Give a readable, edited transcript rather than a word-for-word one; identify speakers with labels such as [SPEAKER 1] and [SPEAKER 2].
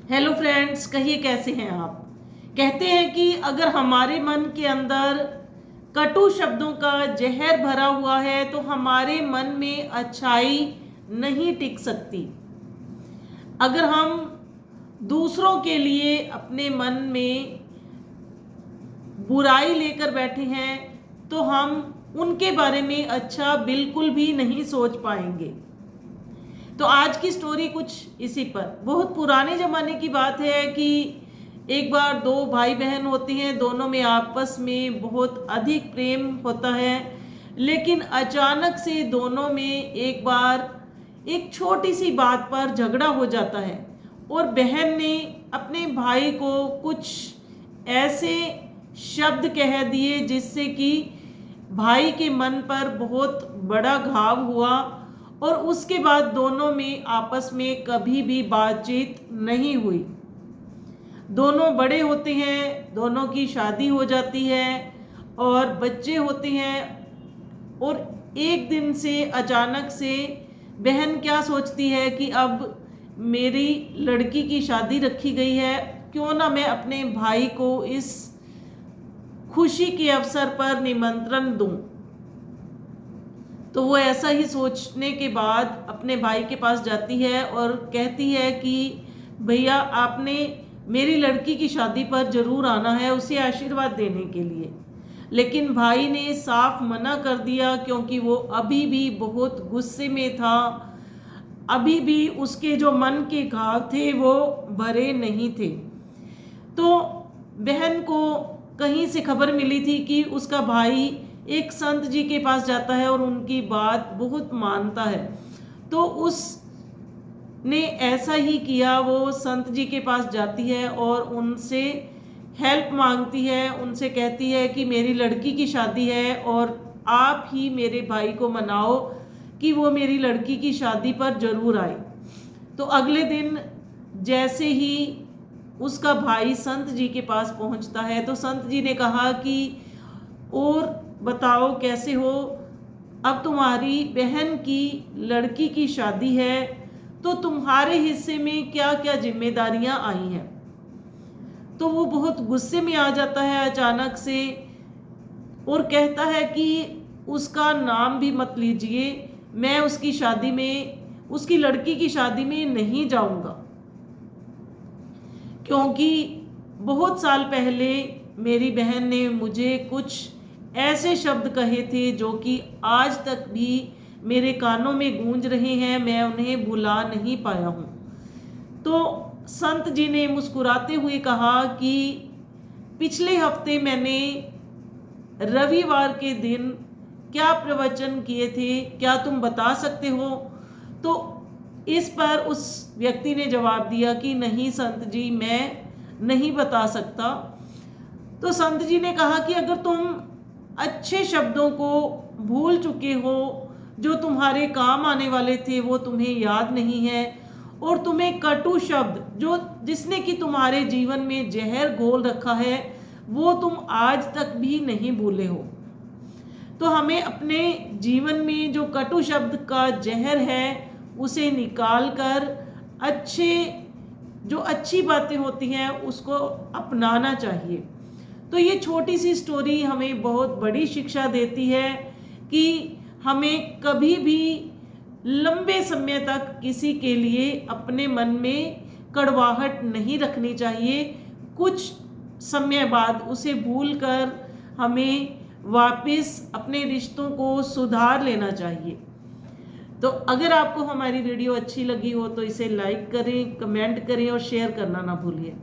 [SPEAKER 1] Hello friends, कहिए कैसे हैं आप। कहते हैं कि अगर हमारे मन के अंदर कटु शब्दों का जहर भरा हुआ है तो हमारे मन में अच्छाई नहीं टिक सकती। अगर हम दूसरों के लिए अपने मन में बुराई लेकर बैठे हैं तो हम उनके बारे में अच्छा बिल्कुल भी नहीं सोच पाएंगे। तो आज की स्टोरी कुछ इसी पर। बहुत पुराने ज़माने की बात है कि एक बार दो भाई बहन होते हैं, दोनों में आपस में बहुत अधिक प्रेम होता है, लेकिन अचानक से दोनों में एक बार एक छोटी सी बात पर झगड़ा हो जाता है और बहन ने अपने भाई को कुछ ऐसे शब्द कह दिए जिससे कि भाई के मन पर बहुत बड़ा घाव हुआ और उसके बाद दोनों में आपस में कभी भी बातचीत नहीं हुई। दोनों बड़े होते हैं, दोनों की शादी हो जाती है और बच्चे होते हैं और एक दिन से अचानक से बहन क्या सोचती है कि अब मेरी लड़की की शादी रखी गई है, क्यों ना मैं अपने भाई को इस खुशी के अवसर पर निमंत्रण दूं। तो वो ऐसा ही सोचने के बाद अपने भाई के पास जाती है और कहती है कि भैया आपने मेरी लड़की की शादी पर ज़रूर आना है उसे आशीर्वाद देने के लिए। लेकिन भाई ने साफ मना कर दिया क्योंकि वो अभी भी बहुत गुस्से में था, अभी भी उसके जो मन के घाव थे वो भरे नहीं थे। तो बहन को कहीं से खबर मिली थी कि उसका भाई एक संत जी के पास जाता है और उनकी बात बहुत मानता है। तो उसने ऐसा ही किया, वो संत जी के पास जाती है और उनसे हेल्प मांगती है, उनसे कहती है कि मेरी लड़की की शादी है और आप ही मेरे भाई को मनाओ कि वो मेरी लड़की की शादी पर ज़रूर आए। तो अगले दिन जैसे ही उसका भाई संत जी के पास पहुंचता है तो संत जी ने कहा कि और बताओ कैसे हो, अब तुम्हारी बहन की लड़की की शादी है तो तुम्हारे हिस्से में क्या क्या जिम्मेदारियां आई हैं। तो वो बहुत गुस्से में आ जाता है अचानक से और कहता है कि उसका नाम भी मत लीजिए, मैं उसकी शादी में, उसकी लड़की की शादी में नहीं जाऊंगा, क्योंकि बहुत साल पहले मेरी बहन ने मुझे कुछ ऐसे शब्द कहे थे जो कि आज तक भी मेरे कानों में गूंज रहे हैं, मैं उन्हें भुला नहीं पाया हूँ। तो संत जी ने मुस्कुराते हुए कहा कि पिछले हफ्ते मैंने रविवार के दिन क्या प्रवचन किए थे, क्या तुम बता सकते हो। तो इस पर उस व्यक्ति ने जवाब दिया कि नहीं संत जी, मैं नहीं बता सकता। तो संत जी ने कहा कि अगर तुम अच्छे शब्दों को भूल चुके हो, जो तुम्हारे काम आने वाले थे वो तुम्हें याद नहीं है, और तुम्हें कटु शब्द जो जिसने कि तुम्हारे जीवन में जहर घोल रखा है वो तुम आज तक भी नहीं भूले हो, तो हमें अपने जीवन में जो कटु शब्द का जहर है उसे निकाल कर जो अच्छी बातें होती हैं उसको अपनाना चाहिए। तो ये छोटी सी स्टोरी हमें बहुत बड़ी शिक्षा देती है कि हमें कभी भी लंबे समय तक किसी के लिए अपने मन में कड़वाहट नहीं रखनी चाहिए। कुछ समय बाद उसे भूलकर हमें वापस अपने रिश्तों को सुधार लेना चाहिए। तो अगर आपको हमारी वीडियो अच्छी लगी हो तो इसे लाइक करें, कमेंट करें और शेयर करना ना भूलिए।